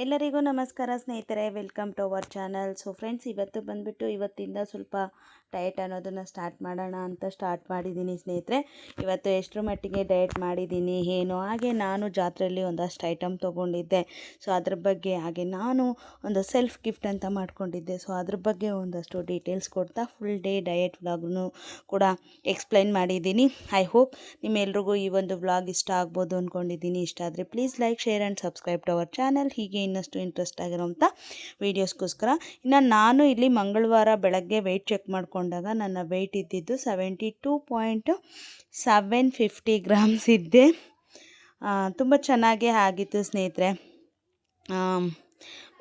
ಎಲ್ಲರಿಗೂ ನಮಸ್ಕಾರ ಸ್ನೇಹಿತರೆ, welcome to our channel. So friends, ಇವತ್ತು ಬಂದುಬಿಟ್ಟು ಇವತ್ತಿಂದ ಸ್ವಲ್ಪ ಡಯಟ್ ಅನ್ನೋದನ್ನು ಸ್ಟಾರ್ಟ್ ಮಾಡೋಣ ಅಂತ ಸ್ಟಾರ್ಟ್ ಮಾಡಿದ್ದೀನಿ ಸ್ನೇಹಿತರೆ. ಇವತ್ತು ಎಷ್ಟರ ಮಟ್ಟಿಗೆ ಡಯಟ್ ಮಾಡಿದ್ದೀನಿ ಏನು, ಹಾಗೆ ನಾನು ಜಾತ್ರೆಯಲ್ಲಿ ಒಂದಷ್ಟು ಐಟಮ್ ತೊಗೊಂಡಿದ್ದೆ. ಸೊ ಅದ್ರ ಬಗ್ಗೆ, ಹಾಗೆ ನಾನು ಒಂದು ಸೆಲ್ಫ್ ಗಿಫ್ಟ್ ಅಂತ ಮಾಡ್ಕೊಂಡಿದ್ದೆ. ಸೊ ಅದ್ರ ಬಗ್ಗೆ ಒಂದಷ್ಟು ಡೀಟೇಲ್ಸ್ ಕೊಡ್ತಾ ಫುಲ್ ಡೇ ಡಯಟ್ ವ್ಲಾಗ್ನು ಕೂಡ ಎಕ್ಸ್ಪ್ಲೈನ್ ಮಾಡಿದ್ದೀನಿ. ಐ ಹೋಪ್ ನಿಮ್ಮೆಲ್ರಿಗೂ ಈ ಒಂದು ವ್ಲಾಗ್ ಇಷ್ಟ ಆಗ್ಬೋದು ಅಂದ್ಕೊಂಡಿದ್ದೀನಿ. ಇಷ್ಟ ಆದರೆ please like, share and subscribe to our channel. ಹೀಗೆ ಇನ್ನಷ್ಟು ಇಂಟ್ರೆಸ್ಟ್ ಆಗಿರೋಂಥ ವೀಡಿಯೋಸ್ಗೋಸ್ಕರ. ಇನ್ನು ನಾನು ಇಲ್ಲಿ ಮಂಗಳವಾರ ಬೆಳಗ್ಗೆ ವೆಯ್ಟ್ ಚೆಕ್ ಮಾಡಿಕೊಂಡಾಗ ನನ್ನ ವೆಯ್ಟ್ ಇದ್ದಿದ್ದು 72.750 ಗ್ರಾಮ್ಸ್ ಇದ್ದೆ. ತುಂಬ ಚೆನ್ನಾಗೇ ಆಗಿತ್ತು ಸ್ನೇಹಿತರೆ.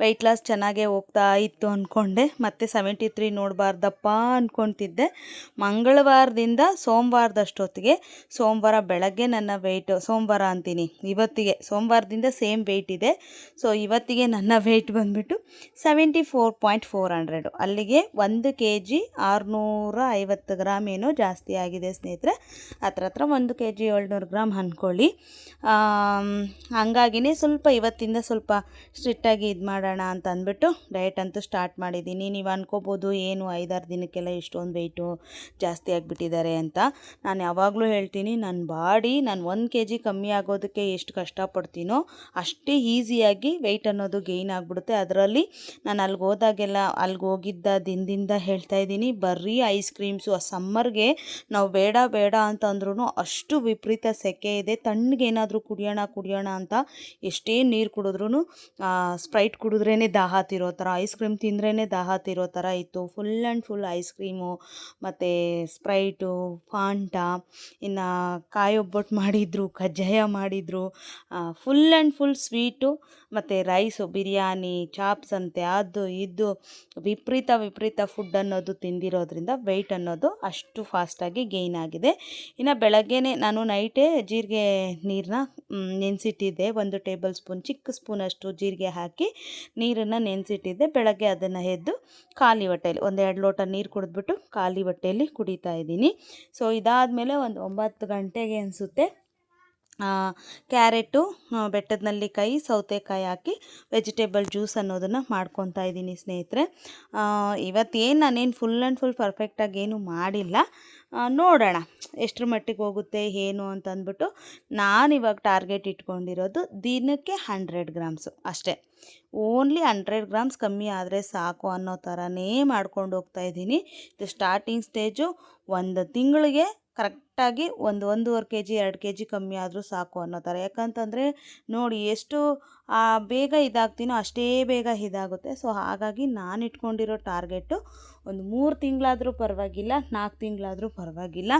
ವೆಯ್ಟ್ ಲಾಸ್ ಚೆನ್ನಾಗೇ ಹೋಗ್ತಾ ಇತ್ತು ಅಂದ್ಕೊಂಡೆ. ಮತ್ತು 73 ನೋಡಬಾರ್ದಪ್ಪ ಅಂದ್ಕೊತಿದ್ದೆ. ಮಂಗಳವಾರದಿಂದ ಸೋಮವಾರದಷ್ಟೊತ್ತಿಗೆ, ಸೋಮವಾರ ಬೆಳಗ್ಗೆ ನನ್ನ ವೆಯ್ಟ್, ಸೋಮವಾರ ಅಂತೀನಿ ಇವತ್ತಿಗೆ, ಸೋಮವಾರದಿಂದ ಸೇಮ್ ವೆಯ್ಟ್ ಇದೆ. ಸೊ ಇವತ್ತಿಗೆ ನನ್ನ ವೆಯ್ಟ್ ಬಂದುಬಿಟ್ಟು 74.400. ಅಲ್ಲಿಗೆ 1 kg 650 ಗ್ರಾಮ್ ಏನೋ ಜಾಸ್ತಿ ಆಗಿದೆ ಸ್ನೇಹಿತರೆ. ಹತ್ರ 1 kg 700 ಗ್ರಾಮ್ ಅಂದ್ಕೊಳ್ಳಿ. ಹಂಗಾಗಿನೇ ಸ್ವಲ್ಪ ಇವತ್ತಿಂದ ಸ್ವಲ್ಪ ಸ್ಟ್ರಿಕ್ಟಾಗಿ ಇದು ಮಾಡೋಣ ಅಂತ ಅಂದ್ಬಿಟ್ಟು ಡಯಟ್ ಅಂತೂ ಸ್ಟಾರ್ಟ್ ಮಾಡಿದ್ದೀನಿ. ನೀವು ಅನ್ಕೋಬೋದು, ಏನು 5-6 ದಿನಕ್ಕೆಲ್ಲ ಇಷ್ಟೊಂದು ವೆಯ್ಟು ಜಾಸ್ತಿ ಆಗಿಬಿಟ್ಟಿದ್ದಾರೆ ಅಂತ. ನಾನು ಯಾವಾಗಲೂ ಹೇಳ್ತೀನಿ, ನನ್ನ ಬಾಡಿ ನಾನು 1 kg ಕಮ್ಮಿ ಆಗೋದಕ್ಕೆ ಎಷ್ಟು ಕಷ್ಟಪಡ್ತೀನೋ ಅಷ್ಟೇ ಈಸಿಯಾಗಿ ವೆಯ್ಟ್ ಅನ್ನೋದು ಗೇಯ್ನ್ ಆಗಿಬಿಡುತ್ತೆ. ಅದರಲ್ಲಿ ನಾನು ಅಲ್ಲಿಗೆ ಹೋಗಿದ್ದ ದಿನದಿಂದ ಹೇಳ್ತಾ ಇದ್ದೀನಿ, ಬರೀ ಐಸ್ ಕ್ರೀಮ್ಸು. ಆ ಸಮ್ಮರ್ಗೆ ನಾವು ಬೇಡ ಬೇಡ ಅಂತಂದ್ರೂ ಅಷ್ಟು ವಿಪರೀತ ಸೆಕೆ ಇದೆ. ತಣ್ಣಗೇನಾದರೂ ಕುಡಿಯೋಣ ಅಂತ ಎಷ್ಟೇ ನೀರು ಕುಡಿದ್ರೂ ಸ್ಪ್ರೈಟ್ ಕುಡಿದ್ರೇ ದಾಹ ತಿರೋ ಥರ, ಐಸ್ ಕ್ರೀಮ್ ತಿಂದ್ರೇ ದಾಹ ತಿರೋ ಥರ ಇತ್ತು. Full and full ice cream ಮತ್ತು ಸ್ಪ್ರೈಟು, ಫಾಂಟಾ, ಇನ್ನು ಕಾಯಿ ಒಬ್ಬಟ್ಟು ಮಾಡಿದರು, ಕಜ್ಜಾಯ ಮಾಡಿದರು, ಫುಲ್ ಆ್ಯಂಡ್ ಫುಲ್ ಸ್ವೀಟು ಮತ್ತು ರೈಸು, ಬಿರಿಯಾನಿ, ಚಾಪ್ಸ್ ಅಂತೆ, ಅದು ಇದು ವಿಪರೀತ ಫುಡ್ ಅನ್ನೋದು ತಿಂದಿರೋದ್ರಿಂದ ವೆಯ್ಟ್ ಅನ್ನೋದು ಅಷ್ಟು ಫಾಸ್ಟಾಗಿ ಗೇಯ್ನ್ ಆಗಿದೆ. ಇನ್ನು ಬೆಳಗ್ಗೆನೇ ನಾನು ನೈಟೇ ಜೀರಿಗೆ ನೀರನ್ನ ನೆನೆಸಿಟ್ಟಿದ್ದೆ. 1 ಟೇಬಲ್ ಸ್ಪೂನ್, ಚಿಕ್ಕ ಸ್ಪೂನಷ್ಟು ಜೀರಿಗೆ ಹಾಕಿ ನೀರನ್ನು ನೆನೆಸಿಟ್ಟಿದ್ದೆ. ಬೆಳಗ್ಗೆ ಅದನ್ನು ಎದ್ದು ಖಾಲಿ ಹೊಟ್ಟೆಯಲ್ಲಿ 1-2 ಲೋಟ ನೀರು ಕುಡಿದ್ಬಿಟ್ಟು ಖಾಲಿ ಹೊಟ್ಟೆಯಲ್ಲಿ ಕುಡಿತಾ ಇದ್ದೀನಿ. ಸೊ ಇದಾದಮೇಲೆ ಒಂದು 9 ಗಂಟೆಗೆ ಅನಿಸುತ್ತೆ, ಕ್ಯಾರೆಟು, ಬೆಟ್ಟದ ನೆಲ್ಲಿಕಾಯಿ, ಸೌತೆಕಾಯಿ ಹಾಕಿ ವೆಜಿಟೇಬಲ್ ಜ್ಯೂಸ್ ಅನ್ನೋದನ್ನು ಮಾಡ್ಕೊತಾ ಇದ್ದೀನಿ ಸ್ನೇಹಿತರೆ. ಇವತ್ತೇನು ನಾನೇನು ಫುಲ್ ಆ್ಯಂಡ್ ಫುಲ್ ಪರ್ಫೆಕ್ಟಾಗಿ ಏನು ಮಾಡಿಲ್ಲ. ನೋಡೋಣ ಎಷ್ಟರ ಮಟ್ಟಿಗೆ ಹೋಗುತ್ತೆ ಏನು ಅಂತ ಅಂದ್ಬಿಟ್ಟು. ನಾನಿವಾಗ ಟಾರ್ಗೆಟ್ ಇಟ್ಕೊಂಡಿರೋದು ದಿನಕ್ಕೆ 100 ಗ್ರಾಮ್ಸು ಅಷ್ಟೇ. ಓನ್ಲಿ 100 ಗ್ರಾಮ್ಸ್ ಕಮ್ಮಿ ಆದರೆ ಸಾಕು ಅನ್ನೋ ಥರನೇ ಮಾಡ್ಕೊಂಡು ಹೋಗ್ತಾಯಿದ್ದೀನಿ. ಇದು ಸ್ಟಾರ್ಟಿಂಗ್ ಸ್ಟೇಜು. 1 ತಿಂಗಳಿಗೆ ಕರೆಕ್ಟಾಗಿ 1-1.5 kg 2 kg ಕಮ್ಮಿ ಆದರೂ ಸಾಕು ಅನ್ನೋ ಥರ. ಯಾಕಂತಂದರೆ ನೋಡಿ, ಎಷ್ಟು ಬೇಗ ಇದಾಗ್ತೀನೋ ಅಷ್ಟೇ ಬೇಗ ಇದಾಗುತ್ತೆ. ಸೊ ಹಾಗಾಗಿ ನಾನು ಇಟ್ಕೊಂಡಿರೋ ಟಾರ್ಗೆಟು ಒಂದು 3 ತಿಂಗಳಾದರೂ ಪರವಾಗಿಲ್ಲ, 4 ತಿಂಗಳಾದರೂ ಪರವಾಗಿಲ್ಲ.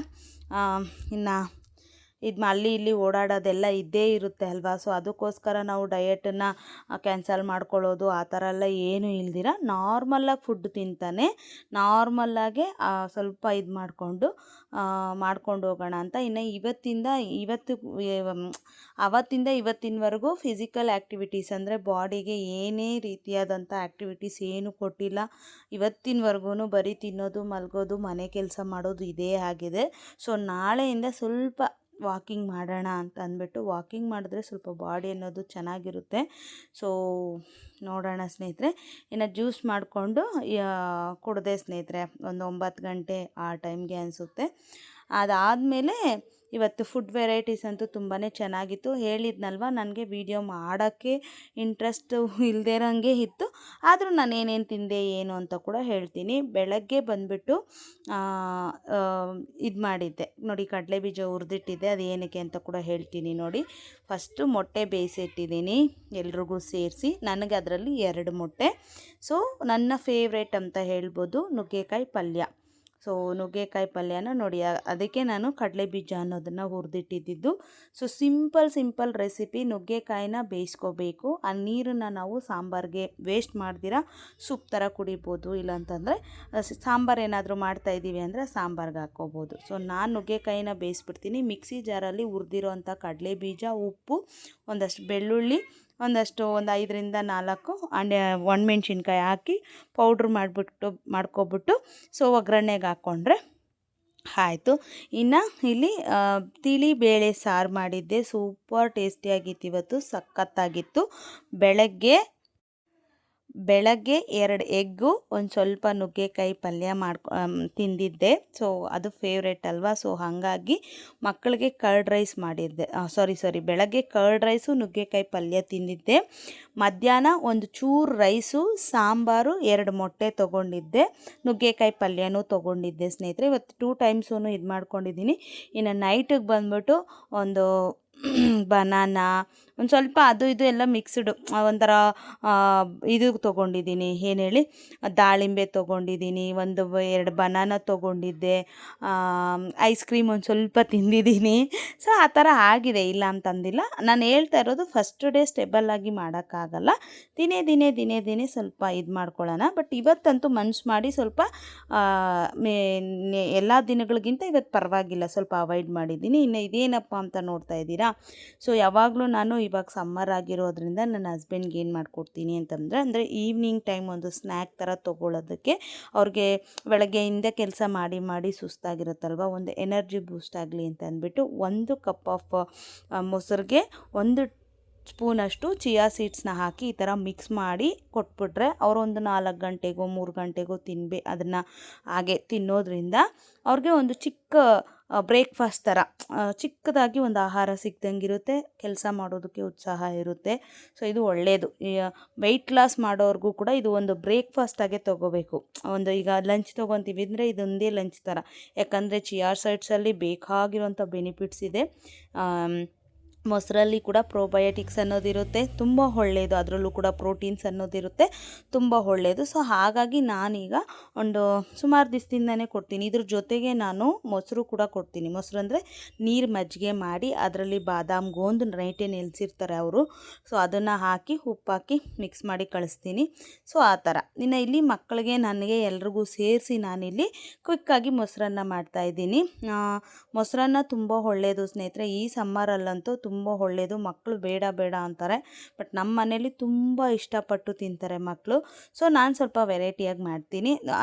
ಇನ್ನು ಇದು ಅಲ್ಲಿ ಇಲ್ಲಿ ಓಡಾಡೋದೆಲ್ಲ ಇದ್ದೇ ಇರುತ್ತೆ ಅಲ್ವಾ. ಸೊ ಅದಕ್ಕೋಸ್ಕರ ನಾವು ಡಯಟನ್ನು ಕ್ಯಾನ್ಸಲ್ ಮಾಡ್ಕೊಳ್ಳೋದು ಆ ಥರ ಎಲ್ಲ ಏನೂ ಇಲ್ದಿರ ನಾರ್ಮಲಾಗಿ ಫುಡ್ ತಿಂತಾನೆ ನಾರ್ಮಲ್ಲಾಗೆ ಸ್ವಲ್ಪ ಇದು ಮಾಡ್ಕೊಂಡು ಹೋಗೋಣ ಅಂತ. ಇನ್ನು ಅವತ್ತಿಂದ ಇವತ್ತಿನವರೆಗೂ ಫಿಸಿಕಲ್ ಆ್ಯಕ್ಟಿವಿಟೀಸ್ ಅಂದರೆ ಬಾಡಿಗೆ ಏನೇ ರೀತಿಯಾದಂಥ ಆ್ಯಕ್ಟಿವಿಟೀಸ್ ಏನೂ ಕೊಟ್ಟಿಲ್ಲ. ಇವತ್ತಿನವರೆಗೂ ಬರೀ ತಿನ್ನೋದು, ಮಲಗೋದು, ಮನೆ ಕೆಲಸ ಮಾಡೋದು ಇದೇ ಆಗಿದೆ. ಸೊ ನಾಳೆಯಿಂದ ಸ್ವಲ್ಪ ವಾಕಿಂಗ್ ಮಾಡೋಣ ಅಂತ ಅಂದ್ಬಿಟ್ಟು, ವಾಕಿಂಗ್ ಮಾಡಿದ್ರೆ ಸ್ವಲ್ಪ ಬಾಡಿ ಅನ್ನೋದು ಚೆನ್ನಾಗಿರುತ್ತೆ. ಸೊ ನೋಡೋಣ ಸ್ನೇಹಿತರೆ. ಇನ್ನು ಜ್ಯೂಸ್ ಮಾಡಿಕೊಂಡು ಕುಡಿದೆ ಸ್ನೇಹಿತರೆ, ಒಂದು 9 ಗಂಟೆ ಆ ಟೈಮ್ಗೆ ಅನಿಸುತ್ತೆ. ಅದಾದಮೇಲೆ ಇವತ್ತು ಫುಡ್ ವೆರೈಟೀಸ್ ಅಂತೂ ತುಂಬಾ ಚೆನ್ನಾಗಿತ್ತು. ಹೇಳಿದ್ನಲ್ವ, ನನಗೆ ವಿಡಿಯೋ ಮಾಡೋಕ್ಕೆ ಇಂಟ್ರೆಸ್ಟು ಇಲ್ಲದೇ ಇರೋಂಗೆ ಇತ್ತು. ಆದರೂ ನಾನು ಏನೇನು ತಿಂದೆ ಏನು ಅಂತ ಕೂಡ ಹೇಳ್ತೀನಿ. ಬೆಳಗ್ಗೆ ಬಂದುಬಿಟ್ಟು ಇದು ಮಾಡಿದ್ದೆ ನೋಡಿ, ಕಡಲೆ ಬೀಜ ಹುರಿದಿಟ್ಟಿದ್ದೆ. ಅದು ಏನಕ್ಕೆ ಅಂತ ಕೂಡ ಹೇಳ್ತೀನಿ ನೋಡಿ. ಫಸ್ಟು ಮೊಟ್ಟೆ ಬೇಯಿಸಿಟ್ಟಿದ್ದೀನಿ ಎಲ್ರಿಗೂ ಸೇರಿಸಿ. ನನಗೆ ಅದರಲ್ಲಿ 2 ಮೊಟ್ಟೆ. ಸೊ ನನ್ನ ಫೇವ್ರೇಟ್ ಅಂತ ಹೇಳ್ಬೋದು ನುಗ್ಗೆಕಾಯಿ ಪಲ್ಯ. ಸೊ ನುಗ್ಗೆಕಾಯಿ ಪಲ್ಯನ ನೋಡಿ, ಅದಕ್ಕೆ ನಾನು ಕಡಲೆ ಬೀಜ ಅನ್ನೋದನ್ನು ಹುರಿದಿಟ್ಟಿದ್ದು. So simple recipe. ನುಗ್ಗೆಕಾಯಿನ ಬೇಯಿಸ್ಕೋಬೇಕು. ಆ ನೀರನ್ನು ನಾವು ಸಾಂಬಾರಿಗೆ ವೇಸ್ಟ್ ಮಾಡ್ದಿರ ಸೂಪ್ ಥರ ಕುಡಿಬೋದು. ಇಲ್ಲಾಂತಂದರೆ ಸಾಂಬಾರು ಏನಾದರೂ ಮಾಡ್ತಾಯಿದ್ದೀವಿ ಅಂದರೆ ಸಾಂಬಾರ್ಗೆ ಹಾಕ್ಕೋಬೋದು. ಸೊ ನಾನು ನುಗ್ಗೆಕಾಯಿನ ಬೇಯಿಸ್ಬಿಡ್ತೀನಿ. ಮಿಕ್ಸಿ ಜಾರಲ್ಲಿ ಹುರಿದಿರೋ ಅಂಥ ಕಡಲೆ ಬೀಜ, ಉಪ್ಪು, ಒಂದಷ್ಟು ಬೆಳ್ಳುಳ್ಳಿ, ಒಂದು 5-4 ಒಣಮೆಣ್ಸಿನ್ಕಾಯಿ ಹಾಕಿ ಪೌಡ್ರ್ ಮಾಡ್ಕೊಬಿಟ್ಟು ಸೊ ಒಗ್ಗರಣೆಗೆ ಹಾಕ್ಕೊಂಡ್ರೆ ಆಯಿತು. ಇನ್ನು ಇಲ್ಲಿ ತಿಳಿ ಬೇಳೆ ಸಾರು ಮಾಡಿದ್ದೆ. ಸೂಪರ್ ಟೇಸ್ಟಿಯಾಗಿತ್ತು ಇವತ್ತು, ಸಖತ್ತಾಗಿತ್ತು. ಬೆಳಗ್ಗೆ ಬೆಳಗ್ಗೆ 2 ಎಗ್ಗು, ಒಂದು ಸ್ವಲ್ಪ ನುಗ್ಗೆಕಾಯಿ ಪಲ್ಯ ತಿಂದಿದ್ದೆ. ಸೊ ಅದು ಫೇವ್ರೇಟ್ ಅಲ್ವಾ. ಸೊ ಹಾಗಾಗಿ ಮಕ್ಕಳಿಗೆ ಕರ್ಡ್ ರೈಸ್ ಮಾಡಿದ್ದೆ. ಬೆಳಗ್ಗೆ ಕರ್ಡ್ ರೈಸು ನುಗ್ಗೆಕಾಯಿ ಪಲ್ಯ ತಿಂದಿದ್ದೆ. ಮಧ್ಯಾಹ್ನ ಒಂದು ಚೂರು ರೈಸು, ಸಾಂಬಾರು, 2 ಮೊಟ್ಟೆ ತೊಗೊಂಡಿದ್ದೆ, ನುಗ್ಗೆಕಾಯಿ ಪಲ್ಯನೂ ತೊಗೊಂಡಿದ್ದೆ ಸ್ನೇಹಿತರೆ. ಇವತ್ತು 2 ಟೈಮ್ಸೂ ಇದು ಮಾಡ್ಕೊಂಡಿದ್ದೀನಿ. ಇನ್ನು ನೈಟಿಗೆ ಬಂದ್ಬಿಟ್ಟು ಒಂದು ಬನಾನಾ, ಒಂದು ಸ್ವಲ್ಪ ಅದು ಇದು ಎಲ್ಲ ಮಿಕ್ಸ್ಡು ಒಂಥರ ಇದು ತೊಗೊಂಡಿದ್ದೀನಿ, ಏನು ಹೇಳಿ, ದಾಳಿಂಬೆ ತೊಗೊಂಡಿದ್ದೀನಿ, 2 ಬನಾನಾ ತೊಗೊಂಡಿದ್ದೆ, ಐಸ್ ಕ್ರೀಮ್ ಒಂದು ಸ್ವಲ್ಪ ತಿಂದಿದ್ದೀನಿ. ಸೊ ಆ ಥರ ಆಗಿದೆ, ಇಲ್ಲ ಅಂತಂದಿಲ್ಲ. ನಾನು ಹೇಳ್ತಾ ಇರೋದು ಫಸ್ಟ್ ಡೇ ಸ್ಟೆಬಲ್ಲಾಗಿ ಮಾಡೋಕ್ಕಾಗಲ್ಲ, ದಿನೇ ಸ್ವಲ್ಪ ಇದು ಮಾಡ್ಕೊಳ್ಳೋಣ. ಬಟ್ ಇವತ್ತಂತೂ ಮನ್ಸು ಮಾಡಿ ಸ್ವಲ್ಪ ಎಲ್ಲ ದಿನಗಳಿಗಿಂತ ಇವತ್ತು ಪರವಾಗಿಲ್ಲ, ಸ್ವಲ್ಪ ಅವಾಯ್ಡ್ ಮಾಡಿದ್ದೀನಿ. ಇನ್ನು ಇದೇನಪ್ಪ ಅಂತ ನೋಡ್ತಾ ಇದ್ದೀರಾ. ಸೊ ಯಾವಾಗಲೂ ನಾನು ಇವಾಗ ಸಮ್ಮರ್ ಆಗಿರೋದ್ರಿಂದ ನನ್ನ ಹಸ್ಬೆಂಡ್ಗೆ ಏನು ಮಾಡಿಕೊಡ್ತೀನಿ ಅಂದರೆ ಈವ್ನಿಂಗ್ ಟೈಮ್ ಒಂದು ಸ್ನ್ಯಾಕ್ ಥರ ತೊಗೊಳ್ಳೋದಕ್ಕೆ, ಅವ್ರಿಗೆ ಬೆಳಗ್ಗೆಯಿಂದ ಕೆಲಸ ಮಾಡಿ ಸುಸ್ತಾಗಿರುತ್ತಲ್ವ, ಒಂದು ಎನರ್ಜಿ ಬೂಸ್ಟ್ ಆಗಲಿ ಅಂತ ಅಂದ್ಬಿಟ್ಟು 1 ಕಪ್ ಆಫ್ ಮೊಸರಿಗೆ 1 ಸ್ಪೂನಷ್ಟು ಚಿಯಾ ಸೀಡ್ಸ್ನ ಹಾಕಿ ಈ ಥರ ಮಿಕ್ಸ್ ಮಾಡಿ ಕೊಟ್ಬಿಟ್ರೆ ಅವರೊಂದು 4 ಗಂಟೆಗೋ 3 ಗಂಟೆಗೋ ಅದನ್ನು ಹಾಗೆ ತಿನ್ನೋದ್ರಿಂದ ಅವ್ರಿಗೆ ಒಂದು ಚಿಕ್ಕ ಬ್ರೇಕ್ಫಾಸ್ಟ್ ಥರ ಚಿಕ್ಕದಾಗಿ ಒಂದು ಆಹಾರ ಸಿಕ್ದಂಗಿರುತ್ತೆ, ಕೆಲಸ ಮಾಡೋದಕ್ಕೆ ಉತ್ಸಾಹ ಇರುತ್ತೆ. ಸೊ ಇದು ಒಳ್ಳೆಯದು. ವೆಯ್ಟ್ ಲಾಸ್ ಮಾಡೋರ್ಗೂ ಕೂಡ ಇದು ಒಂದು ಬ್ರೇಕ್ಫಾಸ್ಟಾಗೆ ತೊಗೋಬೇಕು. ಈಗ ಲಂಚ್ ತೊಗೊತೀವಿ ಅಂದರೆ ಇದೊಂದೇ ಲಂಚ್ ಥರ, ಯಾಕಂದರೆ ಚಿಯಾ ಸೀಡ್ಸಲ್ಲಿ ಬೇಕಾಗಿರೋಂಥ ಬೆನಿಫಿಟ್ಸ್ ಇದೆ. ಮೊಸರಲ್ಲಿ ಕೂಡ ಪ್ರೋಬಯೋಟಿಕ್ಸ್ ಅನ್ನೋದಿರುತ್ತೆ, ತುಂಬ ಒಳ್ಳೆಯದು. ಅದರಲ್ಲೂ ಕೂಡ ಪ್ರೋಟೀನ್ಸ್ ಅನ್ನೋದಿರುತ್ತೆ, ತುಂಬ ಒಳ್ಳೆಯದು. ಸೊ ಹಾಗಾಗಿ ನಾನೀಗ ಒಂದು ಸುಮಾರು ದಿವಸದಿಂದನೇ ಕೊಡ್ತೀನಿ. ಇದ್ರ ಜೊತೆಗೆ ನಾನು ಮೊಸರು ಕೂಡ ಕೊಡ್ತೀನಿ. ಮೊಸರು ಅಂದರೆ ನೀರು ಮಜ್ಜಿಗೆ ಮಾಡಿ ಅದರಲ್ಲಿ ಬಾದಾಮ್ ಗೋಂದು ನೈಟೇ ನೆನೆಸಿರ್ತಾರೆ ಅವರು. ಸೊ ಅದನ್ನು ಹಾಕಿ ಉಪ್ಪಾಕಿ ಮಿಕ್ಸ್ ಮಾಡಿ ಕಳಿಸ್ತೀನಿ. ಸೊ ಆ ಥರ. ಇನ್ನು ಇಲ್ಲಿ ಮಕ್ಕಳಿಗೆ ನನಗೆ ಎಲ್ರಿಗೂ ಸೇರಿಸಿ ನಾನಿಲ್ಲಿ ಕ್ವಿಕ್ಕಾಗಿ ಮೊಸರನ್ನ ಮಾಡ್ತಾಯಿದ್ದೀನಿ. ಮೊಸರನ್ನ ತುಂಬ ಒಳ್ಳೆಯದು ಸ್ನೇಹಿತರೆ. ಈ ಸಮ್ಮರಲ್ಲಂತೂ ತುಂಬ ಒಳ್ಳೆಯದು. ಮಕ್ಕಳು ಬೇಡ ಅಂತಾರೆ, ಬಟ್ ನಮ್ಮ ಮನೇಲಿ ತುಂಬ ಇಷ್ಟಪಟ್ಟು ತಿಂತಾರೆ ಮಕ್ಕಳು. ಸೊ ನಾನು ಸ್ವಲ್ಪ ವೆರೈಟಿಯಾಗಿ ಮಾಡ್ತೀನಿ.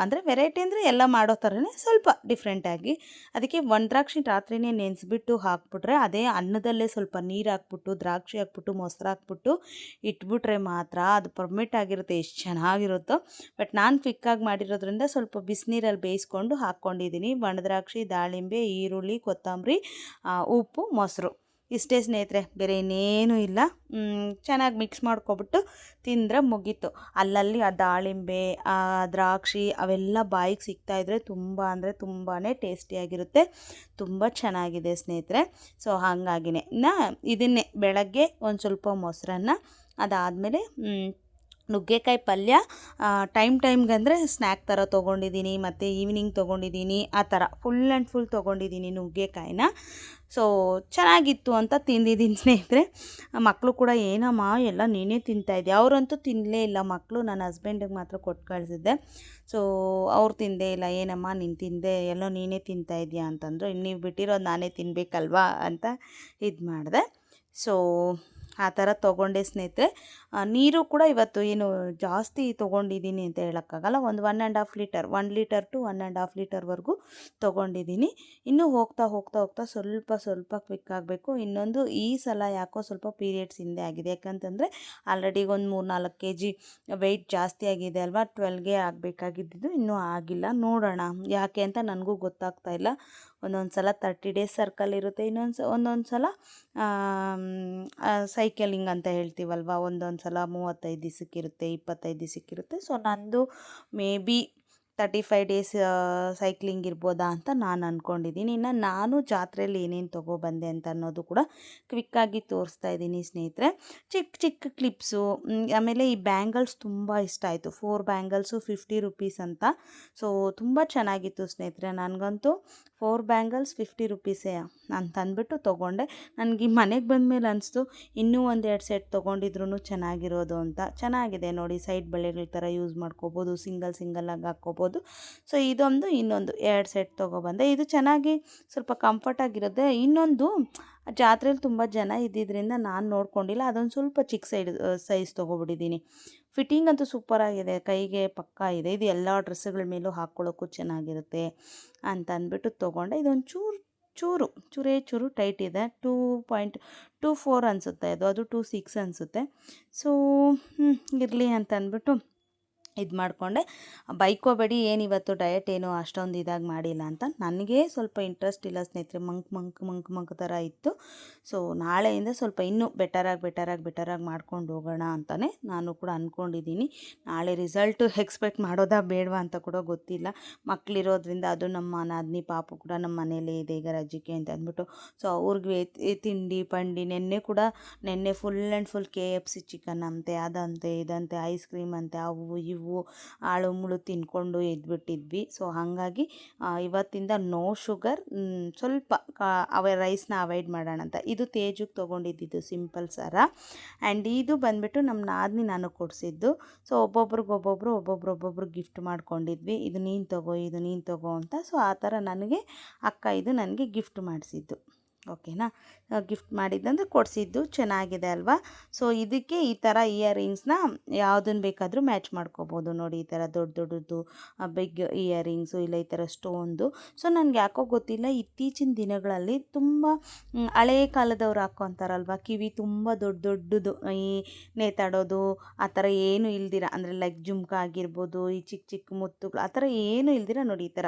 ವೆರೈಟಿ ಅಂದರೆ ಎಲ್ಲ ಮಾಡೋ ಥರನೇ ಸ್ವಲ್ಪ ಡಿಫ್ರೆಂಟಾಗಿ. ಅದಕ್ಕೆ ದ್ರಾಕ್ಷಿ ರಾತ್ರಿನೇ ನೆನೆಸ್ಬಿಟ್ಟು ಹಾಕ್ಬಿಟ್ರೆ, ಅದೇ ಅನ್ನದಲ್ಲೇ ಸ್ವಲ್ಪ ನೀರು ಹಾಕ್ಬಿಟ್ಟು ದ್ರಾಕ್ಷಿ ಹಾಕ್ಬಿಟ್ಟು ಮೊಸರು ಹಾಕ್ಬಿಟ್ಟು ಇಟ್ಬಿಟ್ರೆ ಮಾತ್ರ ಅದು ಪರ್ಮೆಂಟ್ ಆಗಿರುತ್ತೆ, ಎಷ್ಟು ಚೆನ್ನಾಗಿರುತ್ತೋ. ಬಟ್ ನಾನು ಕ್ವಿಕ್ಕಾಗಿ ಮಾಡಿರೋದ್ರಿಂದ ಸ್ವಲ್ಪ ಬಿಸಿನೀರಲ್ಲಿ ಬೇಯಿಸ್ಕೊಂಡು ಹಾಕ್ಕೊಂಡಿದ್ದೀನಿ. ದ್ರಾಕ್ಷಿ, ದಾಳಿಂಬೆ, ಈರುಳ್ಳಿ, ಕೊತ್ತಂಬರಿ, ಉಪ್ಪು, ಮೊಸರು, ಇಷ್ಟೇ ಸ್ನೇಹಿತರೆ, ಬೇರೆ ಇನ್ನೇನೂ ಇಲ್ಲ. ಚೆನ್ನಾಗಿ ಮಿಕ್ಸ್ ಮಾಡ್ಕೊಬಿಟ್ಟು ತಿಂದರೆ ಮುಗೀತು. ಅಲ್ಲಲ್ಲಿ ಆ ದಾಳಿಂಬೆ, ಆ ದ್ರಾಕ್ಷಿ ಅವೆಲ್ಲ ಬಾಯಿಗೆ ಸಿಗ್ತಾಯಿದ್ರೆ ತುಂಬ ಅಂದರೆ ತುಂಬಾ ಟೇಸ್ಟಿಯಾಗಿರುತ್ತೆ, ತುಂಬ ಚೆನ್ನಾಗಿದೆ ಸ್ನೇಹಿತರೆ. ಸೊ ಹಾಗಾಗಿನೇ ಇದನ್ನೇ ಬೆಳಗ್ಗೆ ಒಂದು ಸ್ವಲ್ಪ ಮೊಸರನ್ನ, ಅದಾದಮೇಲೆ ನುಗ್ಗೆಕಾಯಿ ಪಲ್ಯ ಟೈಮ್ಗಂದರೆ ಸ್ನ್ಯಾಕ್ ಥರ ತೊಗೊಂಡಿದ್ದೀನಿ, ಮತ್ತು ಈವ್ನಿಂಗ್ ತೊಗೊಂಡಿದ್ದೀನಿ, ಆ ಥರ ಫುಲ್ ಆ್ಯಂಡ್ ಫುಲ್ ತೊಗೊಂಡಿದ್ದೀನಿ ನುಗ್ಗೆಕಾಯಿನ. ಸೊ ಚೆನ್ನಾಗಿತ್ತು ಅಂತ ತಿಂದಿದ್ದೀನಿ ಸ್ನೇಹಿತರೆ. ಮಕ್ಕಳು ಕೂಡ ಏನಮ್ಮ ಎಲ್ಲ ನೀನೇ ತಿಂತಾಯಿದ್ಯಾ, ಅವರಂತೂ ತಿನ್ನಲೇ ಇಲ್ಲ ಮಕ್ಕಳು. ನನ್ನ ಹಸ್ಬೆಂಡಿಗೆ ಮಾತ್ರ ಕೊಟ್ಟು ಕಳಿಸಿದ್ದೆ. ಸೊ ಅವ್ರು ತಿಂದೇ ಇಲ್ಲ. ಏನಮ್ಮ ನೀನು ತಿಂದೆ, ಎಲ್ಲೋ ನೀನೇ ತಿಂತಾಯಿದ್ಯಾ ಅಂತಂದರು. ನೀವು ಬಿಟ್ಟಿರೋದು ನಾನೇ ತಿನ್ನಬೇಕಲ್ವಾ ಅಂತ ಇದು ಮಾಡಿದೆ. ಸೊ ಆ ಥರ ತೊಗೊಂಡೆ ಸ್ನೇಹಿತರೆ. ನೀರು ಕೂಡ ಇವತ್ತು ಏನು ಜಾಸ್ತಿ ತೊಗೊಂಡಿದ್ದೀನಿ ಅಂತ ಹೇಳೋಕ್ಕಾಗಲ್ಲ. ಒಂದು 1.5 ಲೀಟರ್, 1 ಲೀಟರ್ ಟು 1.5 ಲೀಟರ್ವರೆಗೂ ತೊಗೊಂಡಿದ್ದೀನಿ. ಇನ್ನೂ ಹೋಗ್ತಾ ಸ್ವಲ್ಪ ಕ್ವಿಕ್ ಆಗಬೇಕು. ಇನ್ನೊಂದು ಈ ಸಲ ಯಾಕೋ ಸ್ವಲ್ಪ ಪೀರಿಯಡ್ಸ್ ಹಿಂದೆ ಆಗಿದೆ, ಯಾಕಂತಂದರೆ ಆಲ್ರೆಡಿ ಒಂದು 3-4 kg ವೆಯ್ಟ್ ಜಾಸ್ತಿ ಆಗಿದೆ ಅಲ್ವಾ. 12ಗೆ ಆಗಬೇಕಾಗಿದ್ದು ಇನ್ನೂ ಆಗಿಲ್ಲ. ನೋಡೋಣ ಯಾಕೆ ಅಂತ ನನಗೂ ಗೊತ್ತಾಗ್ತಾ ಇಲ್ಲ. ಒಂದೊಂದು ಸಲ 30 ಡೇಸ್ ಸರ್ಕಲ್ ಇರುತ್ತೆ, ಒಂದೊಂದು ಸಲ ಸೈಕಲಿಂಗ್ ಅಂತ ಹೇಳ್ತೀವಲ್ವ, ಒಂದೊಂದು ಸಲ 35 ದಿವಸಕ್ಕಿರುತ್ತೆ, 25 ದಿವಸಕ್ಕಿರುತ್ತೆ. ಸೊ ನಂದು ಮೇ ಬಿ 35 ಡೇಸ್ ಸೈಕ್ಲಿಂಗ್ ಇರ್ಬೋದಾ ಅಂತ ನಾನು ಅಂದ್ಕೊಂಡಿದ್ದೀನಿ. ಇನ್ನು ನಾನು ಜಾತ್ರೆಯಲ್ಲಿ ಏನೇನು ತೊಗೊಬಂದೆ ಅಂತ ಅನ್ನೋದು ಕೂಡ ಕ್ವಿಕ್ಕಾಗಿ ತೋರಿಸ್ತಾ ಇದ್ದೀನಿ ಸ್ನೇಹಿತರೆ. ಚಿಕ್ಕ ಕ್ಲಿಪ್ಸು, ಆಮೇಲೆ ಈ ಬ್ಯಾಂಗಲ್ಸ್ ತುಂಬ ಇಷ್ಟ ಆಯಿತು. 4 ಬ್ಯಾಂಗಲ್ಸು 50 ರುಪೀಸ್ ಅಂತ. ಸೊ ತುಂಬ ಚೆನ್ನಾಗಿತ್ತು ಸ್ನೇಹಿತರೆ. ನನಗಂತೂ 4 ಬ್ಯಾಂಗಲ್ಸ್ 50 ರುಪೀಸೇ ಅಂತ ಅಂದ್ಬಿಟ್ಟು ತೊಗೊಂಡೆ. ನನಗೆ ಮನೆಗೆ ಬಂದಮೇಲೆ ಅನಿಸ್ತು ಇನ್ನೂ 1-2 ಸೆಟ್ ತೊಗೊಂಡಿದ್ರು ಚೆನ್ನಾಗಿರೋದು ಅಂತ. ಚೆನ್ನಾಗಿದೆ ನೋಡಿ, ಸೈಡ್ ಬಳೆಗಳ ಥರ ಯೂಸ್ ಮಾಡ್ಕೋಬೋದು, ಸಿಂಗಲ್ಲಾಗಿ ಹಾಕ್ಕೋಬೋದು. ಸೊ ಇದೊಂದು, ಇನ್ನೊಂದು 2 ಸೆಟ್ ತೊಗೊಬಂದೆ. ಇದು ಚೆನ್ನಾಗಿ ಸ್ವಲ್ಪ ಕಂಫರ್ಟಾಗಿರುತ್ತೆ. ಇನ್ನೊಂದು ಜಾತ್ರೆಯಲ್ಲಿ ತುಂಬ ಜನ ಇದ್ದಿದ್ದರಿಂದ ನಾನು ನೋಡ್ಕೊಂಡಿಲ್ಲ, ಅದೊಂದು ಸ್ವಲ್ಪ ಚಿಕ್ಕ ಸೈಜ್ ತೊಗೊಬಿಟ್ಟಿದ್ದೀನಿ. ಫಿಟ್ಟಿಂಗ್ ಅಂತೂ ಸೂಪರಾಗಿದೆ, ಕೈಗೆ ಪಕ್ಕಾ ಇದೆ. ಇದು ಎಲ್ಲ ಡ್ರೆಸ್ಸುಗಳ ಮೇಲೂ ಹಾಕ್ಕೊಳ್ಳೋಕ್ಕೂ ಚೆನ್ನಾಗಿರುತ್ತೆ ಅಂತ ಅಂದ್ಬಿಟ್ಟು ತೊಗೊಂಡೆ. ಇದೊಂದು ಚೂರು ಟೈಟ್ ಇದೆ. 2.24 ಅನಿಸುತ್ತೆ ಅದು 2.6 ಅನಿಸುತ್ತೆ. ಸೊ ಇರಲಿ ಅಂತ ಅಂದ್ಬಿಟ್ಟು ಇದು ಮಾಡಿಕೊಂಡೆ. ಬೈಕೋಬೇಡಿ, ಏನಿವತ್ತು ಡಯಟ್ ಏನು ಅಷ್ಟೊಂದು ಇದಾಗಿ ಮಾಡಿಲ್ಲ ಅಂತ. ನನಗೆ ಸ್ವಲ್ಪ ಇಂಟ್ರೆಸ್ಟ್ ಇಲ್ಲ ಸ್ನೇಹಿತರೆ, ಮಂಕ್ ಥರ ಇತ್ತು. ಸೊ ನಾಳೆಯಿಂದ ಸ್ವಲ್ಪ ಇನ್ನೂ ಬೆಟರಾಗಿ ಮಾಡ್ಕೊಂಡು ಹೋಗೋಣ ಅಂತಲೇ ನಾನು ಕೂಡ ಅಂದ್ಕೊಂಡಿದ್ದೀನಿ. ನಾಳೆ ರಿಸಲ್ಟು ಎಕ್ಸ್ಪೆಕ್ಟ್ ಮಾಡೋದಾ ಬೇಡವಾ ಅಂತ ಕೂಡ ಗೊತ್ತಿಲ್ಲ. ಮಕ್ಕಳಿರೋದ್ರಿಂದ, ಅದು ನಮ್ಮ ನಾದಿನಿ ಪಾಪು ಕೂಡ ನಮ್ಮ ಮನೇಲೇ ಇದೆ ಈಗ ರಜಕ್ಕೆ ಅಂತ ಅಂದ್ಬಿಟ್ಟು. ಸೊ ಅವ್ರಿಗೆ ತಿಂಡಿ ಪಂಡಿ, ನೆನ್ನೆ full and full KFC chicken ಅಂತೆ, ಅದಂತೆ ಇದಂತೆ, ಐಸ್ ಕ್ರೀಮ್ ಅಂತೆ, ಅವು ಇವು ಆಳು ಮುಳು ತಿನ್ಕೊಂಡು ಎದ್ಬಿಟ್ಟಿದ್ವಿ. ಸೊ ಹಾಗಾಗಿ ಇವತ್ತಿಂದ ನೋ ಶುಗರ್, ಸ್ವಲ್ಪ ರೈಸ್ನ ಅವಾಯ್ಡ್ ಮಾಡೋಣ ಅಂತ. ಇದು ತೇಜುಗೆ ತೊಗೊಂಡಿದ್ದು ಸಿಂಪಲ್ ಸಾರ. ಆ್ಯಂಡ್ ಇದು ಬಂದುಬಿಟ್ಟು ನಮ್ಮ ನಾದಿನಿ ನಾನು ಕೊಡಿಸಿದ್ದು. ಸೊ ಒಬ್ಬೊಬ್ರು ಗಿಫ್ಟ್ ಮಾಡ್ಕೊಂಡಿದ್ವಿ, ಇದು ನೀನು ತಗೋ ಅಂತ. ಸೊ ಆ ಥರ ನನಗೆ ಅಕ್ಕ ಇದು ನನಗೆ ಗಿಫ್ಟ್ ಮಾಡಿಸಿದ್ದು. ಓಕೆನಾ, ಗಿಫ್ಟ್ ಮಾಡಿದ್ದಂದ್ರೆ ಕೊಡಿಸಿದ್ದು. ಚೆನ್ನಾಗಿದೆ ಅಲ್ವಾ? ಸೊ ಇದಕ್ಕೆ ಈ ಥರ ಇಯರಿಂಗ್ಸ್ನ ಯಾವುದನ್ನು ಬೇಕಾದರೂ ಮ್ಯಾಚ್ ಮಾಡ್ಕೋಬೋದು. ನೋಡಿ, ಈ ಥರ ದೊಡ್ಡದು ಬಿಗ್ ಇಯರಿಂಗ್ಸು, ಇಲ್ಲ ಈ ಥರ ಸ್ಟೋನ್ದು. ಸೊ ನನಗೆ ಯಾಕೋ ಗೊತ್ತಿಲ್ಲ, ಇತ್ತೀಚಿನ ದಿನಗಳಲ್ಲಿ ತುಂಬ ಹಳೆಯ ಕಾಲದವ್ರು ಹಾಕ್ಕೊತಾರಲ್ವ, ಕಿವಿ ತುಂಬ ದೊಡ್ಡದು, ಈ ನೇತಾಡೋದು ಆ ಥರ ಏನು ಇಲ್ದಿರ, ಅಂದರೆ ಲೈಕ್ ಜುಮ್ಕ ಆಗಿರ್ಬೋದು, ಈ ಚಿಕ್ಕ ಮುತ್ತುಗಳು ಆ ಥರ ಏನು ಇಲ್ದಿರ ನೋಡಿ, ಈ ಥರ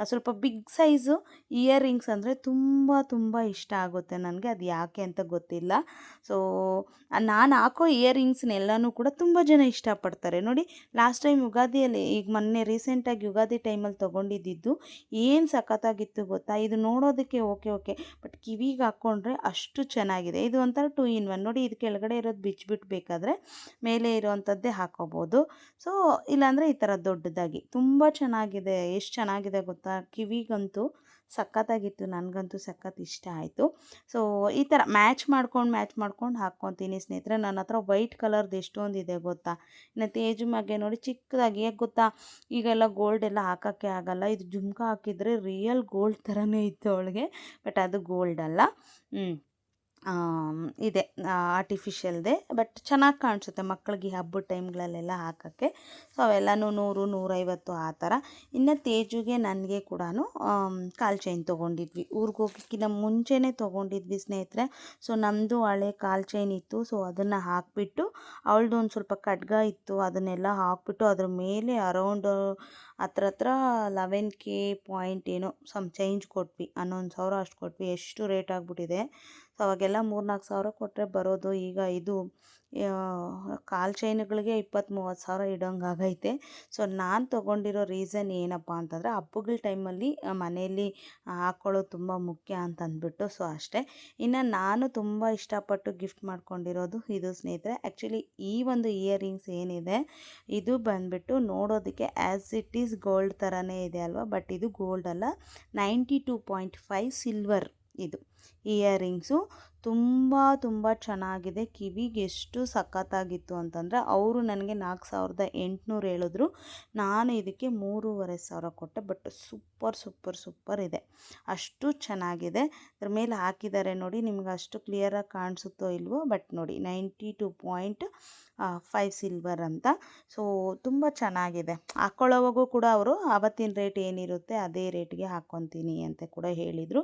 ಸ್ವಲ್ಪ ಬಿಗ್ ಸೈಜು ಇಯರಿಂಗ್ಸ್ ಅಂದರೆ ತುಂಬ ಇಷ್ಟ ಆಗುತ್ತೆ ನನಗೆ. ಅದು ಯಾಕೆ ಅಂತ ಗೊತ್ತಿಲ್ಲ. ಸೊ ನಾನು ಹಾಕೋ ಇಯರಿಂಗ್ಸ್ನೆಲ್ಲನೂ ಕೂಡ ತುಂಬ ಜನ ಇಷ್ಟಪಡ್ತಾರೆ. ನೋಡಿ, ಲಾಸ್ಟ್ ಟೈಮ್ ಯುಗಾದಿಯಲ್ಲಿ, ಈಗ ಮೊನ್ನೆ ರೀಸೆಂಟಾಗಿ ಯುಗಾದಿ ಟೈಮಲ್ಲಿ ತೊಗೊಂಡಿದ್ದು ಏನು ಸಖತ್ತಾಗಿತ್ತು ಗೊತ್ತಾ? ಇದು ನೋಡೋದಕ್ಕೆ ಓಕೆ, ಬಟ್ ಕಿವಿಗೆ ಹಾಕ್ಕೊಂಡ್ರೆ ಅಷ್ಟು ಚೆನ್ನಾಗಿದೆ. ಇದು ಒಂಥರ 2 in 1. ನೋಡಿ, ಇದು ಕೆಳಗಡೆ ಇರೋದು ಬಿಚ್ಚಿಬಿಟ್ಟು ಬೇಕಾದರೆ ಮೇಲೆ ಇರೋವಂಥದ್ದೇ ಹಾಕೋಬೋದು. ಸೊ ಇಲ್ಲಾಂದರೆ ಈ ಥರ ದೊಡ್ಡದಾಗಿ ತುಂಬ ಚೆನ್ನಾಗಿದೆ. ಎಷ್ಟು ಚೆನ್ನಾಗಿದೆ ಗೊತ್ತಾ? ಕಿವಿಗಂತೂ ಸಖತ್ತಾಗಿತ್ತು, ನನಗಂತೂ ಸಖತ್ ಇಷ್ಟ ಆಯಿತು. ಸೊ ಈ ಥರ ಮ್ಯಾಚ್ ಮಾಡ್ಕೊಂಡು ಹಾಕ್ಕೊತೀನಿ ಸ್ನೇಹಿತರೆ. ನನ್ನ ಹತ್ರ ವೈಟ್ ಕಲರ್ದು ಎಷ್ಟೊಂದಿದೆ ಗೊತ್ತಾ? ಇನ್ನು ತೇಜು ಮಗೆ ನೋಡಿ ಚಿಕ್ಕದಾಗಿ, ಯಾಕೆ ಗೊತ್ತಾ, ಈಗೆಲ್ಲ ಗೋಲ್ಡ್ ಎಲ್ಲ ಹಾಕೋಕ್ಕೆ ಆಗಲ್ಲ. ಇದು ಜುಮ್ಕ ಹಾಕಿದರೆ ರಿಯಲ್ ಗೋಲ್ಡ್ ಥರನೇ ಇತ್ತು ಅವಳಿಗೆ, ಬಟ್ ಅದು ಗೋಲ್ಡ್ ಅಲ್ಲ, ಇದೆ ಆರ್ಟಿಫಿಷಿಯಲ್ದೇ. ಬಟ್ ಚೆನ್ನಾಗಿ ಕಾಣಿಸುತ್ತೆ ಮಕ್ಕಳಿಗೆ ಹಬ್ಬದ ಟೈಮ್ಗಳಲ್ಲೆಲ್ಲ ಹಾಕೋಕ್ಕೆ. ಸೊ ಅವೆಲ್ಲನೂ 100, 150 ಆ ಥರ. ಇನ್ನು ತೇಜುಗೆ ನನಗೆ ಕೂಡ ಕಾಲು ಚೈನ್ ತೊಗೊಂಡಿದ್ವಿ, ಊರಿಗೆ ಹೋಗೋಕ್ಕಿಂತ ಮುಂಚೆನೇ ತೊಗೊಂಡಿದ್ವಿ ಸ್ನೇಹಿತರೆ. ಸೊ ನಮ್ಮದು ಹಳೆ ಕಾಲು ಚೈನ್ ಇತ್ತು. ಸೊ ಅದನ್ನು ಹಾಕಿಬಿಟ್ಟು, ಅವಳದು ಒಂದು ಸ್ವಲ್ಪ ಖಡ್ಗ ಇತ್ತು, ಅದನ್ನೆಲ್ಲ ಹಾಕ್ಬಿಟ್ಟು ಅದ್ರ ಮೇಲೆ ಅರೌಂಡ್ ಹತ್ರ 11K ಪಾಯಿಂಟ್ ಏನೋ ಸಮ್ ಚೇಂಜ್ ಕೊಟ್ವಿ, 11,000 ಅಷ್ಟು ಕೊಟ್ವಿ. ಎಷ್ಟು ರೇಟ್ ಆಗಿಬಿಟ್ಟಿದೆ. ಸೊ ಅವಾಗೆಲ್ಲ 3-4 ಸಾವಿರ ಕೊಟ್ಟರೆ ಬರೋದು, ಈಗ ಇದು ಕಾಲು ಚೈನುಗಳಿಗೆ 20-30 ಸಾವಿರ ಇಡೋಂಗಾಗೈತೆ. ಸೊ ನಾನು ತೊಗೊಂಡಿರೋ ರೀಸನ್ ಏನಪ್ಪ ಅಂತಂದರೆ, ಹಬ್ಬಗಳ ಟೈಮಲ್ಲಿ ಮನೆಯಲ್ಲಿ ಹಾಕ್ಕೊಳ್ಳೋದು ತುಂಬ ಮುಖ್ಯ ಅಂತ ಅಂದ್ಬಿಟ್ಟು. ಸೊ ಅಷ್ಟೇ. ಇನ್ನು ನಾನು ತುಂಬ ಇಷ್ಟಪಟ್ಟು ಗಿಫ್ಟ್ ಮಾಡ್ಕೊಂಡಿರೋದು ಇದು ಸ್ನೇಹಿತರೆ. ಆ್ಯಕ್ಚುಲಿ ಈ ಒಂದು ಇಯರಿಂಗ್ಸ್ ಏನಿದೆ, ಇದು ಬಂದುಬಿಟ್ಟು ನೋಡೋದಕ್ಕೆ ಆ್ಯಸ್ ಇಟ್ ಈಸ್ ಗೋಲ್ಡ್ ಥರನೇ ಇದೆ ಅಲ್ವಾ, ಬಟ್ ಇದು ಗೋಲ್ಡ್ ಅಲ್ಲ, 92.5 ಸಿಲ್ವರ್ ಇದು ಇಯರಿಂಗ್ಸು. ತುಂಬ ಚೆನ್ನಾಗಿದೆ. ಕಿವಿಗೆ ಎಷ್ಟು ಸಖತ್ತಾಗಿತ್ತು ಅಂತಂದರೆ, ಅವರು ನನಗೆ 4,800 ಹೇಳಿದ್ರು, ನಾನು ಇದಕ್ಕೆ 3,500 ಕೊಟ್ಟೆ. ಬಟ್ ಸೂಪರ್ ಇದೆ, ಅಷ್ಟು ಚೆನ್ನಾಗಿದೆ. ಅದ್ರ ಮೇಲೆ ಹಾಕಿದ್ದಾರೆ ನೋಡಿ, ನಿಮ್ಗೆ ಅಷ್ಟು ಕ್ಲಿಯರಾಗಿ ಕಾಣಿಸುತ್ತೋ ಇಲ್ವೋ, ಬಟ್ ನೋಡಿ 92.5 ಸಿಲ್ವರ್ ಅಂತ. ಸೊ ತುಂಬ ಚೆನ್ನಾಗಿದೆ. ಹಾಕ್ಕೊಳ್ಳೋವಾಗೂ ಕೂಡ ಅವರು ಆವತ್ತಿನ ರೇಟ್ ಏನಿರುತ್ತೆ ಅದೇ ರೇಟ್ಗೆ ಹಾಕ್ಕೊತೀನಿ ಅಂತ ಕೂಡ ಹೇಳಿದರು.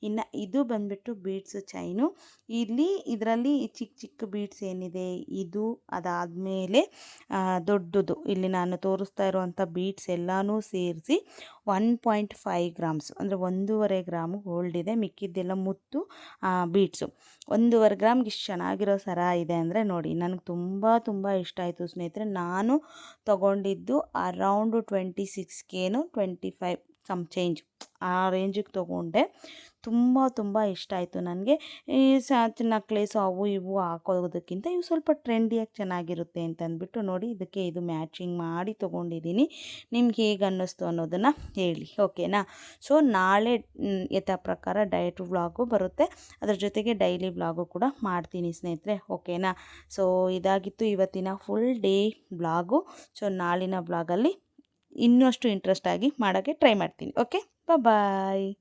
ಇನ್ನು ಇದು ಬಂದುಬಿಟ್ಟು ಬೀಡ್ಸು ಚೈನು. ಇದರಲ್ಲಿ ಚಿಕ್ಕ ಬೀಡ್ಸ್ ಏನಿದೆ ಇದು, ಅದಾದಮೇಲೆ ದೊಡ್ಡದು ಇಲ್ಲಿ ನಾನು ತೋರಿಸ್ತಾ ಇರುವಂಥ ಬೀಡ್ಸ್ ಎಲ್ಲನೂ ಸೇರಿಸಿ 1.5 ಗ್ರಾಮ್ಸ್, ಅಂದರೆ 1.5 ಗ್ರಾಮು ಗೋಲ್ಡ್ ಇದೆ. ಮಿಕ್ಕಿದ್ದೆಲ್ಲ ಮುತ್ತು ಬೀಡ್ಸು. 1.5 ಗ್ರಾಮ್ಗೆ ಇಷ್ಟು ಚೆನ್ನಾಗಿರೋ ಸರ ಇದೆ ಅಂದರೆ ನೋಡಿ, ನನಗೆ ತುಂಬ ಇಷ್ಟ ಆಯಿತು ಸ್ನೇಹಿತರೆ. ನಾನು ತೊಗೊಂಡಿದ್ದು ಅರೌಂಡು 26Kನೋ 25 ಸಮ್ ಚೇಂಜ್ ಆ ರೇಂಜಿಗೆ ತೊಗೊಂಡೆ. ತುಂಬ ಇಷ್ಟ ಆಯಿತು ನನಗೆ. ಈ ನಕ್ಲೇಸು ಅವು ಇವು ಹಾಕೋದಕ್ಕಿಂತ ಇವು ಸ್ವಲ್ಪ ಟ್ರೆಂಡಿಯಾಗಿ ಚೆನ್ನಾಗಿರುತ್ತೆ ಅಂತ ಅಂದ್ಬಿಟ್ಟು ನೋಡಿ, ಇದಕ್ಕೆ ಇದು ಮ್ಯಾಚಿಂಗ್ ಮಾಡಿ ತೊಗೊಂಡಿದ್ದೀನಿ. ನಿಮ್ಗೆ ಹೇಗೆ ಅನ್ನಿಸ್ತು ಅನ್ನೋದನ್ನು ಹೇಳಿ, ಓಕೆನಾ? ಸೊ ನಾಳೆ ಯಥಾ ಪ್ರಕಾರ ಡಯಟ್ ವ್ಲಾಗು ಬರುತ್ತೆ, ಅದ್ರ ಜೊತೆಗೆ ಡೈಲಿ ವ್ಲಾಗು ಕೂಡ ಮಾಡ್ತೀನಿ ಸ್ನೇಹಿತರೆ, ಓಕೆನಾ? ಸೊ ಇದಾಗಿತ್ತು ಇವತ್ತಿನ ಫುಲ್ ಡೇ ವ್ಲಾಗು. ಸೊ ನಾಳಿನ ವ್ಲಾಗಲ್ಲಿ ಇನ್ನಷ್ಟು ಇಂಟ್ರೆಸ್ಟ್ ಆಗಿ ಮಾಡೋಕ್ಕೆ ಟ್ರೈ ಮಾಡ್ತೀನಿ. ಓಕೆ, ಬಾಯ್.